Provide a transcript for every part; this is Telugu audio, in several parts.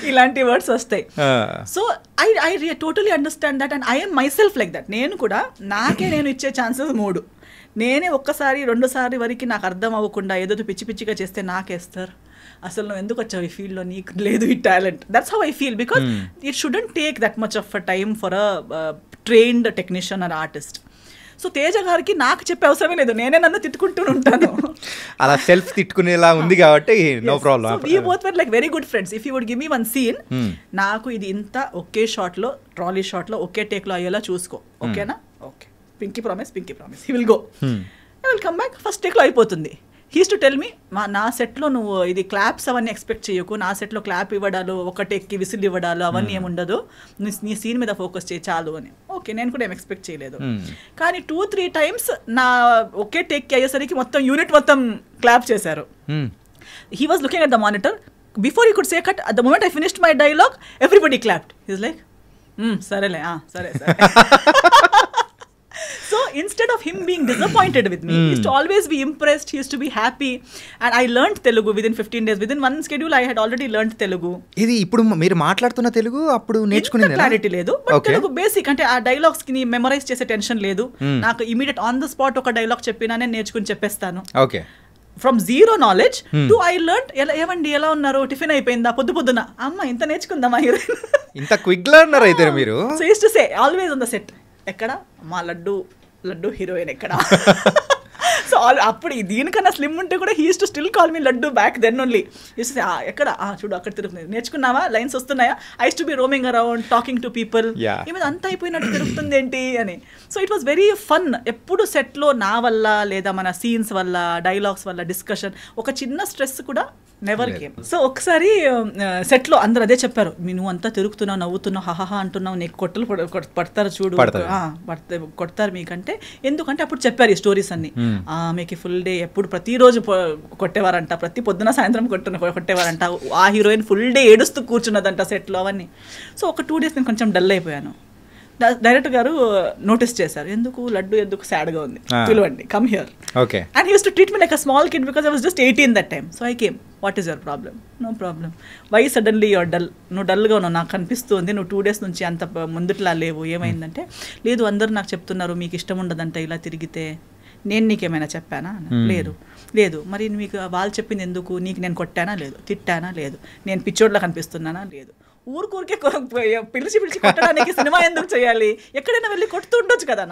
ఇలాంటి వర్డ్స్ వస్తాయి. So I totally understand that and I'm my self like that. నేను కూడా నాకే నేను ఇచ్చే ఛాన్సెస్ 3. నేనే ఒక్కసారి 2సారి వరకు నాకు అర్థం అవ్వకుండా ఏదో పిచ్చి పిచ్చిగా చేస్తే నాకేస్తారు, అసలు నువ్వు ఎందుకు వచ్చావు ఈ ఫీల్డ్లో, నీకు లేదు ఈ talent. That's how I feel because it shouldn't take that much of a time for a trained technician are artist. So Teja గారికి నాకు చెప్పే అవసరమే లేదు, నేనే నన్ను తిట్టుకుంటూ ఉంటాను. అలా సెల్ఫ్ తిట్టుకునేలా ఉంది కాబట్టి no problem. We both were like very good friends. If you would give me one scene, నాకు ఇది ఇంత ఒకే షాట్లో ట్రాలీ షాట్లో ఒకే టేక్లో అయ్యేలా చూసుకో, ఓకేనా? Okay, pinky promise, he will go, I will come back, first టేక్లో అయిపోతుంది. హీస్ టు టెల్ మీ, నా సెట్లో నువ్వు ఇది క్లాప్స్ అవన్నీ ఎక్స్పెక్ట్ చేయకు, నా సెట్లో క్లాప్ ఇవ్వడాలు, ఒక టేక్కి విసిల్ ఇవ్వడాలు అవన్నీ ఏముండదు, నీ సీన్ మీద ఫోకస్ చేయి చాలు అని. ఓకే, నేను కూడా ఏం ఎక్స్పెక్ట్ చేయలేదు. కానీ 2-3 టైమ్స్ నా ఒకే టేక్కి అయ్యేసరికి మొత్తం యూనిట్ మొత్తం క్లాప్ చేశారు. He was looking at the monitor, before he could say cut, at the moment I finished my dialogue everybody clapped. He's like సరేలే, సరే. So instead of him being disappointed with me, he used to always be impressed, he used to be happy. And I learned Telugu within 15 days. Within one schedule I had already learned Telugu. ఇది ఇప్పుడు మీరు మాట్లాడుతున్న తెలుగు అప్పుడు నేర్చుకునేది క్లారిటీ లేదు, బట్ తెలుగు బేసిక్ అంటే ఆ డైలాగ్స్ కి మెమరైజ్ చేసే టెన్షన్ లేదు. నాకు ఇమీడియట్ ఆన్ ద స్పాట్ ఒక డైలాగ్ చెప్పినా నేను నేర్చుకుని చెప్పేస్తాను. Okay, from zero knowledge to I learn. ఏమండి ఎలా ఉన్నారు, టిఫిన్ అయిపోయిందా, పొద్దున అమ్మ ఇంత నేర్చుకుందామా హీరోయిన్, ఇంత క్విక్ లెర్నర్ అయితే మీరు. So used to say always on the set, ఎక్కడ మా లడ్డు హీరోయిన్ ఎక్కడ. సో అప్పుడు దీనికన్నా స్లిమ్ ఉంటే కూడా he used to still call me Laddu back then only. ఎక్కడ చూడు అక్కడ తిరుగుతుంది, నేర్చుకున్నావా, లైన్స్ వస్తున్నాయా, I used to be roaming around talking to people, ఈమె అంతా అయిపోయినట్టు తిరుగుతుంది ఏంటి అని. So it was very fun. ఎప్పుడు సెట్లో నా వల్ల లేదా మన సీన్స్ వల్ల డైలాగ్స్ వల్ల డిస్కషన్ ఒక చిన్న స్ట్రెస్ కూడా నెవర్ కేమ్. సో ఒకసారి సెట్లో అందరు అదే చెప్పారు, నువ్వు అంతా తిరుగుతున్నావు, నవ్వుతున్నావు, హహా అంటున్నావు, నీకు కొట్టలు పడతారు చూడు, కొడతారు మీకంటే. ఎందుకంటే అప్పుడు చెప్పారు ఈ స్టోరీస్ అన్ని. మీకు ఫుల్ డే ఎప్పుడు ప్రతిరోజు కొట్టేవారంట, ప్రతి పొద్దున సాయంత్రం కొట్టేవారంట, ఆ హీరోయిన్ ఫుల్ డే ఏడుస్తూ కూర్చున్నదంట సెట్లో అవన్నీ. సో ఒక 2 days నేను కొంచెం డల్ అయిపోయాను. డైరెక్టర్ గారు నోటీస్ చేశారు, ఎందుకు లడ్డు ఎందుకు సాడ్గా ఉంది, పిలవండి, come here. Okay, and he used to treat me like a small kid because I was just 18 that time. So I came, what is your problem? No problem. Why suddenly your dull? నువ్వు డల్గా ఉన్నావు, నాకు కనిపిస్తుంది, నువ్వు 2 days నుంచి అంత ముందుట్లా లేవు, ఏమైందంటే, లేదు అందరూ నాకు చెప్తున్నారు మీకు ఇష్టం ఉండదంట ఇలా తిరిగితే, నేను నీకేమైనా చెప్పానా? లేదు. మరి మీకు వాళ్ళు చెప్పింది ఎందుకు? నీకు నేను కొట్టానా? లేదు. తిట్టానా? లేదు. నేను పిచ్చోడ్లా కనిపిస్తున్నానా? లేదు. ఊరికే పిలిచి కొట్టడానికి సినిమా ఎందుకు చేయాలి? ఎక్కడైనా వెళ్ళి కొడుతూ ఉండొచ్చు కదా.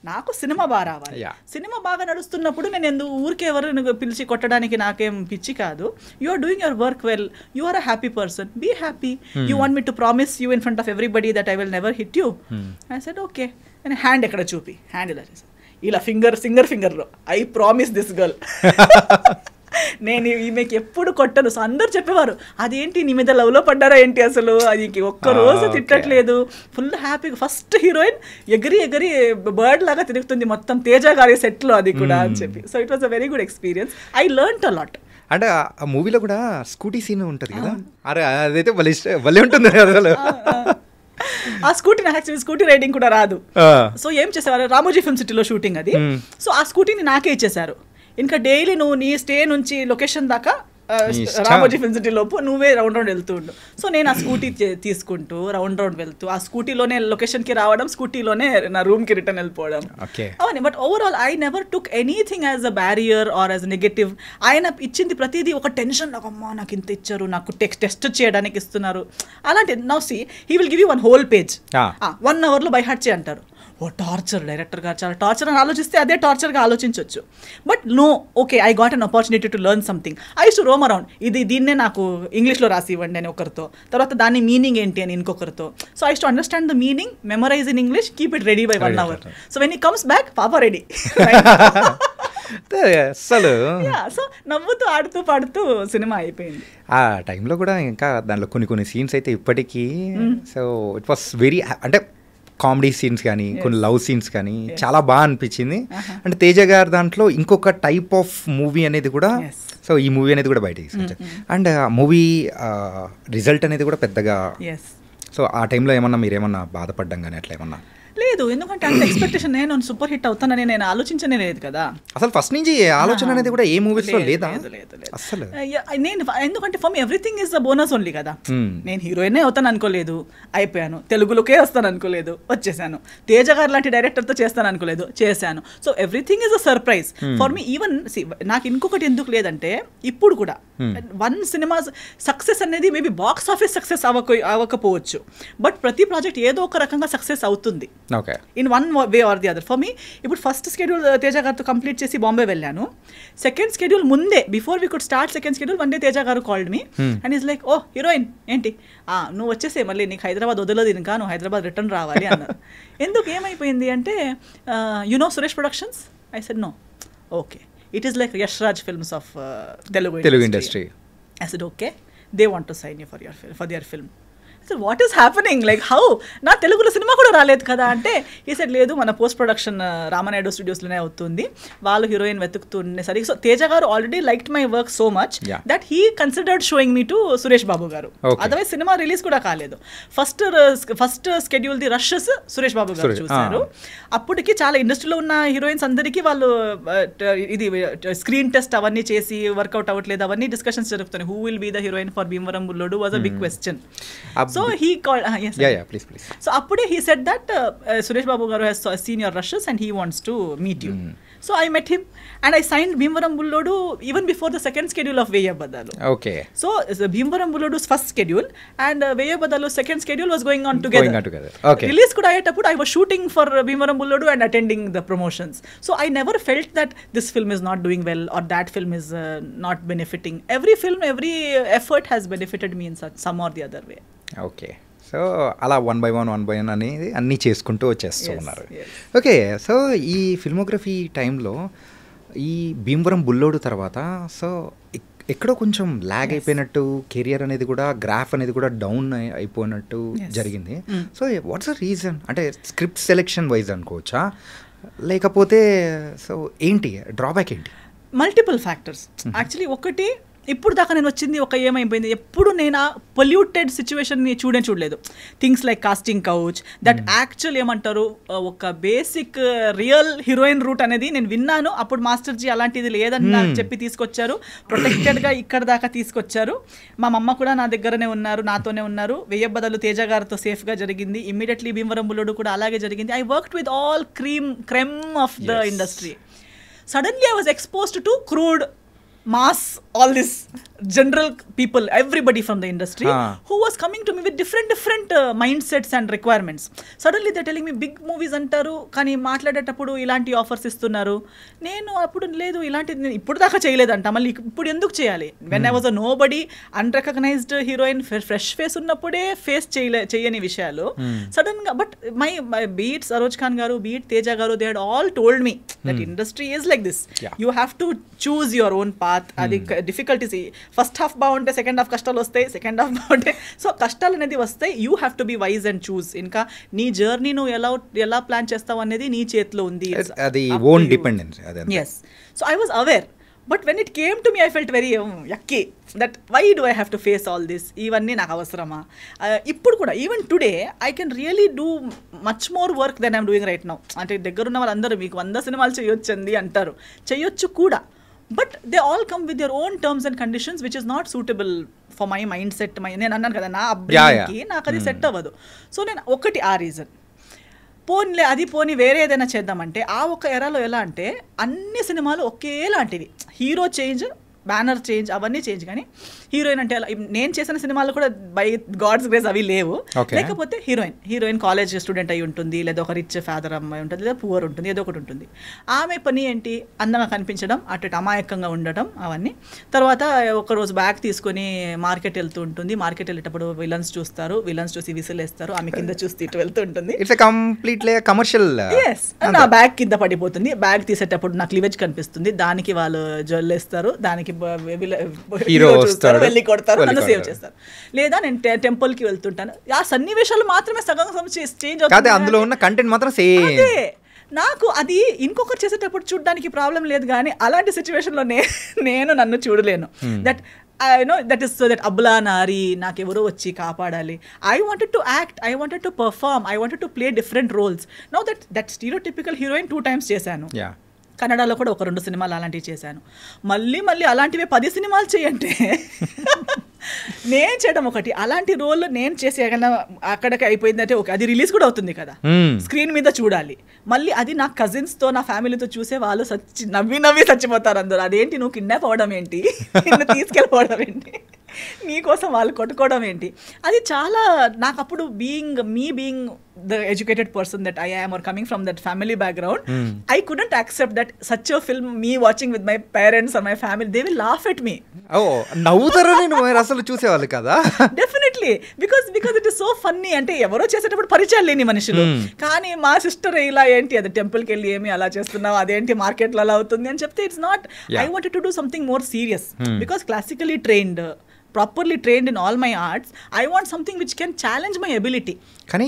నాకు సినిమా బాగా రావాలి. సినిమా బాగా నడుస్తున్నప్పుడు నేను ఎందుకు ఊరికే ఎవరు పిలిచి కొట్టడానికి నాకేం పిచ్చి కాదు. You are doing your work well, you are a happy person, be happy. You want me to promise you in front of everybody that I will never hit you. I said okay. నేను హ్యాండ్ ఎక్కడ చూపి, హ్యాండ్ ఇలా ఫింగర్లో ఐ ప్రామిస్ దిస్ గర్ల్, నేను ఈమెకి ఎప్పుడు కొట్టను. సో అందరు చెప్పేవారు, అదేంటి నీ మీద లవ్లో పడ్డారా ఏంటి, అసలు అది ఒక్కరోజు తిట్టట్లేదు, ఫుల్ హ్యాపీగా. ఫస్ట్ హీరోయిన్ ఎగిరి బర్డ్ లాగా తిరుగుతుంది మొత్తం తేజ గారి సెట్లో, అది కూడా అని చెప్పి. So it was a very good experience. I learned a lot. అంటే ఆ మూవీలో కూడా స్కూటీ సీన్ ఉంటుంది కదా, అరే అదైతే భలే ఉంటుంది అసలు. ఆ స్కూటీ నాకు యాక్చువల్లీ స్కూటీ రైడింగ్ కూడా రాదు. సో ఏం చేసేవారు, రామోజీ ఫిల్మ్ సిటీలో షూటింగ్ అది. సో ఆ స్కూటీని నాకే ఇచ్చేసారు. ఇంకా డైలీ నువ్వు నీ స్టే నుంచి లొకేషన్ దాకా రామోజీ ఫిల్మ్ సిటీ లోపు నువ్వే రౌండ్ వెళ్తూ ఉండు. సో నేను ఆ స్కూటీ తీసుకుంటూ రౌండ్ వెళ్తూ ఆ స్కూటీలోనే లొకేషన్కి రావడం, స్కూటీలోనే నా రూమ్కి రిటర్న్ వెళ్ళిపోవడం అవన్నీ. But overall I never took anything as a barrier or as negative. ఆయన ఇచ్చింది ప్రతిదీ ఒక టెన్షన్, నాకు అమ్మా నాకు ఇంత ఇచ్చారు, నాకు టెస్ట్ చేయడానికి ఇస్తున్నారు అలాంటి. Now see he will give you 1 whole page, 1 hourలో బై హార్ట్ చేయి అంటారు. ఓ టార్చర్, డైరెక్టర్ గారు చాలా టార్చర్ అని ఆలోచిస్తే అదే టార్చర్గా ఆలోచించవచ్చు. But no, okay I got an opportunity to learn something. I use to roam around, దీన్నే నాకు ఇంగ్లీష్లో రాసి ఇవ్వండి అని ఒకరితో, తర్వాత దాని మీనింగ్ ఏంటి అని ఇంకొకరితో. So I use to understand the meaning, memorise in English, keep it ready by 1 hour. So when he comes back, పాపా రెడీ. అసలు సో నవ్వుతూ ఆడుతూ పాడుతూ సినిమా అయిపోయింది. ఆ టైంలో కూడా ఇంకా దాంట్లో కొన్ని సీన్స్ అయితే ఇప్పటికీ, సో ఇట్ వాస్ వెరీ, అంటే కామెడీ సీన్స్ కానీ కొన్ని లవ్ సీన్స్ కానీ చాలా బాగా అనిపించింది. అంటే తేజ గారు దాంట్లో ఇంకొక టైప్ ఆఫ్ మూవీ అనేది కూడా, సో ఈ మూవీ అనేది కూడా బయటకి తీసుకొచ్చారు. అండ్ మూవీ రిజల్ట్ అనేది కూడా పెద్దగా, సో ఆ టైంలో ఏమన్నా మీరేమన్నా బాధపడ్డం కానీ అట్లా ఏమన్నా? లేదు, ఎందుకంటే అంత ఎక్స్పెక్టేషన్ నేను సూపర్ హిట్ అవుతానని నేను ఆలోచించనే లేదు కదా. అసలు ఫస్ట్ నుంచి ఆలోచన అనేది కూడా ఏ మూవీస్ లో లేదా అసలు. నేను ఎందుకంటే for me everything is the bonus only కదా. నేను హీరోయినే అవుతాను అనుకోలేదు, అయిపోయాను. తెలుగులోకే వస్తాను అనుకోలేదు, వచ్చేసాను. తేజ గారు లాంటి డైరెక్టర్తో చేస్తాను అనుకోలేదు, చేశాను. So everything is a surprise for me. Even నాకు ఇంకొకటి ఎందుకు లేదంటే ఇప్పుడు కూడా వన్ సినిమా సక్సెస్ అనేది మేబీ బాక్స్ ఆఫీస్ సక్సెస్ అవ్వకపోవచ్చు, బట్ ప్రతి ప్రాజెక్ట్ ఏదో ఒక రకంగా సక్సెస్ అవుతుంది in one way or the other. For me ఇప్పుడు ఫస్ట్ స్కెడ్యూల్ తేజ గారితో కంప్లీట్ చేసి బాంబే వెళ్ళాను. సెకండ్ స్కెడ్యూల్ ముందే before we could start second schedule one day Teja garu called me and is like, oh heroine ఏంటి నువ్వు వచ్చేసే, మళ్ళీ నీకు హైదరాబాద్ వదలదు ఇంకా, నువ్వు హైదరాబాద్ రిటర్న్ రావాలి అన్నారు. ఎందుకు ఏమైపోయింది అంటే no Suresh Productions? I said no. Okay, it is like Yash Raj films of Telugu industry. I said okay, they want to sign you for their film. I said what is happening, like how నా తెలుగులో సినిమా కూడా రాలేదు కదా అంటే ఈ సెడ్ లేదు, మన పోస్ట్ ప్రొడక్షన్ రామానాయుడు స్టూడియోస్లోనే అవుతుంది, వాళ్ళు heroine వెతుకుతుండేసరికి. So Teja garu already liked my work so much that he considered showing me to Suresh Babu garu. Otherwise cinema release కూడా కాలేదు. First schedule the rushes Suresh Babu garu చూశారు. అప్పటికి చాలా ఇండస్ట్రీలో ఉన్న హీరోయిన్స్ అందరికీ వాళ్ళు ఇది స్క్రీన్ టెస్ట్ అవన్నీ చేసి వర్కౌట్ అవ్వట్లేదు, అవన్నీ డిస్కషన్స్ జరుగుతున్నాయి. Who will be the heroine for Bhimavaram Bullodu was a big question. So he called please. So appude he said that Suresh Babu garu has seen your rushes and he wants to meet you. So I met him and I signed Bhimvaram Bullodu even before the second schedule of Veya Badalu. Okay. So Bhimvaram Bullodu's first schedule and Veya Badalu's second schedule was going on together. Okay. Release kuda ayetappudu I was shooting for Bhimvaram Bullodu and attending the promotions. So I never felt that this film is not doing well or that film is not benefiting. Every film, every effort has benefited me in some or the other way. Okay, so అలా వన్ బై వన్ అనేది అన్నీ చేసుకుంటూ వచ్చేస్తూ ఉన్నారు. ఓకే, సో ఈ ఫిల్మోగ్రఫీ టైంలో ఈ భీమవరం బుల్లోడు తర్వాత సో ఎక్కడో కొంచెం ల్యాగ్ అయిపోయినట్టు, కెరియర్ అనేది కూడా గ్రాఫ్ అనేది కూడా డౌన్ అయిపోయినట్టు జరిగింది. So what's the reason? అంటే స్క్రిప్ట్ సెలెక్షన్ వైజ్ అనుకోవచ్చా, లేకపోతే సో ఏంటి డ్రాబ్యాక్ ఏంటి? Multiple factors actually. ఒకటి, ఇప్పుడు దాకా నేను వచ్చింది ఒక ఏమైపోయింది, ఎప్పుడు నేను ఆ పొల్యూటెడ్ సిచ్యువేషన్ని చూడలేదు. Things like casting couch, that actual ఏమంటారు ఒక బేసిక్ రియల్ హీరోయిన్ రూట్ అనేది నేను విన్నాను. అప్పుడు మాస్టర్జీ అలాంటిది లేదని నాకు చెప్పి తీసుకొచ్చారు, ప్రొటెక్టెడ్గా ఇక్కడ దాకా తీసుకొచ్చారు. మా మమ్మ కూడా నా దగ్గరనే ఉన్నారు, నాతోనే ఉన్నారు. వెయ్య బదులు తేజ గారితో సేఫ్గా జరిగింది. ఇమ్మీడియట్లీ భీమవరం బుల్లోడు కూడా అలాగే జరిగింది. I worked with all cream of the industry. Suddenly I was exposed to crude mass, all this general people, everybody from the industry who was coming to me with different mindsets and requirements. Suddenly they're telling me big movies antaru kani maatladetappudu ilanti offers istunaru. Nenu appudu ledu ilanti ippudu daka cheyaledanట, malli ippudu enduku cheyali? When I was a nobody, unrecognized heroine, fresh face unnappude face cheyani vishayalu sudden ga. But my beat Saroj Khan garu, beat Teja garu, they had all told me that industry is like this. You have to choose your own path. అది డిఫికల్టీస్. ఫస్ట్ హాఫ్ బాగుంటే సెకండ్ హాఫ్ కష్టాలు వస్తాయి, సెకండ్ హాఫ్ బాగుంటే సో కష్టాలు అనేది వస్తాయి. You have to be wise and choose. ఇంకా నీ జర్నీ నువ్వు ఎలా ప్లాన్ చేస్తావు అనేది నీ చేతిలో ఉంది. అది own dependence. Yes, so I was aware. But when it came to me I felt very yucky that why do I have to face all this, ఇవన్నీ నాకు అవసరమా? ఇప్పుడు కూడా even today I can really do much more work then I'm doing right now. అంటే దగ్గరున్న వాళ్ళందరూ మీకు 100 సినిమాలు చేయొచ్చండి అంటారు, చేయొచ్చు కూడా. But they all come with their own terms and conditions which is not suitable for my mindset. నేను అన్నాను కదా, నా అబ్బాయికి నాకు అది సెట్ అవ్వదు. సో నేను ఒకటి ఆ రీజన్. పోనీ వేరే ఏదైనా చేద్దామంటే ఆ ఒక ఎరాలో ఎలా అంటే అన్ని సినిమాలు ఒకేలాంటివి, హీరో చేంజ్, బ్యానర్ చేంజ్, అవన్నీ చేంజ్. కానీ హీరోయిన్ అంటే నేను చేసిన సినిమాలు కూడా బై గాడ్స్ గ్రేస్ అవి లేవు. లేకపోతే హీరోయిన్ కాలేజ్ స్టూడెంట్ అయి ఉంటుంది, లేదా ఒక రిచ్ ఫాదర్ అమ్మాయి ఉంటుంది, లేదా పువర్ ఉంటుంది, ఏదో ఒకటి ఉంటుంది. ఆమె పని ఏంటి? అందంగా కనిపించడం, అటు అమాయకంగా ఉండటం, అవన్నీ. తర్వాత ఒకరోజు బ్యాగ్ తీసుకొని మార్కెట్ వెళ్తూ ఉంటుంది. మార్కెట్ వెళ్ళేటప్పుడు విలన్స్ చూస్తారు, విలన్స్ చూసి విసిలేస్తారు, ఆమె కింద చూసి ఇటు వెళ్తూ ఉంటుంది. కమర్షియల్. నా బ్యాగ్ కింద పడిపోతుంది, బ్యాగ్ తీసేటప్పుడు నాకు క్లీవేజ్ కనిపిస్తుంది, దానికి వాళ్ళు జ్వల్లేస్తారు, దానికి వెళ్ళి కొడతారు, నన్ను సేవ్ చేస్తారు. లేదా నేను టెంపుల్కి వెళ్తుంటాను, ఆ సన్నివేశాలు మాత్రమే సగం చేంజ్ అవుతుంది, అందులో ఉన్న కంటెంట్ మాత్రం సేమ్. నాకు అది ఇంకొకరు చేసేటప్పుడు చూడడానికి ప్రాబ్లం లేదు, కానీ అలాంటి సిచ్యువేషన్లో నేను నన్ను చూడలేను. That I know that is so that abla nari nakevaru vachi kapadali. I wanted to act, I wanted to perform, I wanted to play different roles. Now that stereotypical heroine 2 times chesanu. Yeah. కన్నడలో కూడా 1-2 సినిమాలు అలాంటివి చేశాను. మళ్ళీ అలాంటివే 10 సినిమాలు చేయంటే నేను చేయడం ఒకటి, అలాంటి రోల్ నేను చేసేయగల అక్కడికి అయిపోయిందంటే ఓకే, అది రిలీజ్ కూడా అవుతుంది కదా, స్క్రీన్ మీద చూడాలి. మళ్ళీ అది నా కజిన్స్తో నా ఫ్యామిలీతో చూసే వాళ్ళు నవ్వి చచ్చిపోతారు అందరూ. అదేంటి నువ్వు కిడ్నాప్ అవ్వడం ఏంటి, నిన్ను తీసుకెళ్ళిపోవడం ఏంటి, నీకోసం వాళ్ళు కొట్టుకోవడం ఏంటి. అది చాలా నాకు అప్పుడు being the educated person that I am or coming from that family background, I couldn't accept that such a film me watching with my parents or my family, they will laugh at me. నవ్వుతారని నువ్వు అసలు చూసేవాళ్ళు కదా. Definitely because it is so funny. అంటే ఎవరో చేసేటప్పుడు పరిచయాలు లేని మనుషులు, కానీ మా సిస్టర్ ఇలా ఏంటి అది టెంపుల్కి వెళ్ళి ఏమి అలా చేస్తున్నావు, అదేంటి మార్కెట్లో అలా అవుతుంది అని చెప్తే it's not. I wanted to do something more serious because classically trained, properly trained in all my arts, I want something which can challenge my ability. కానీ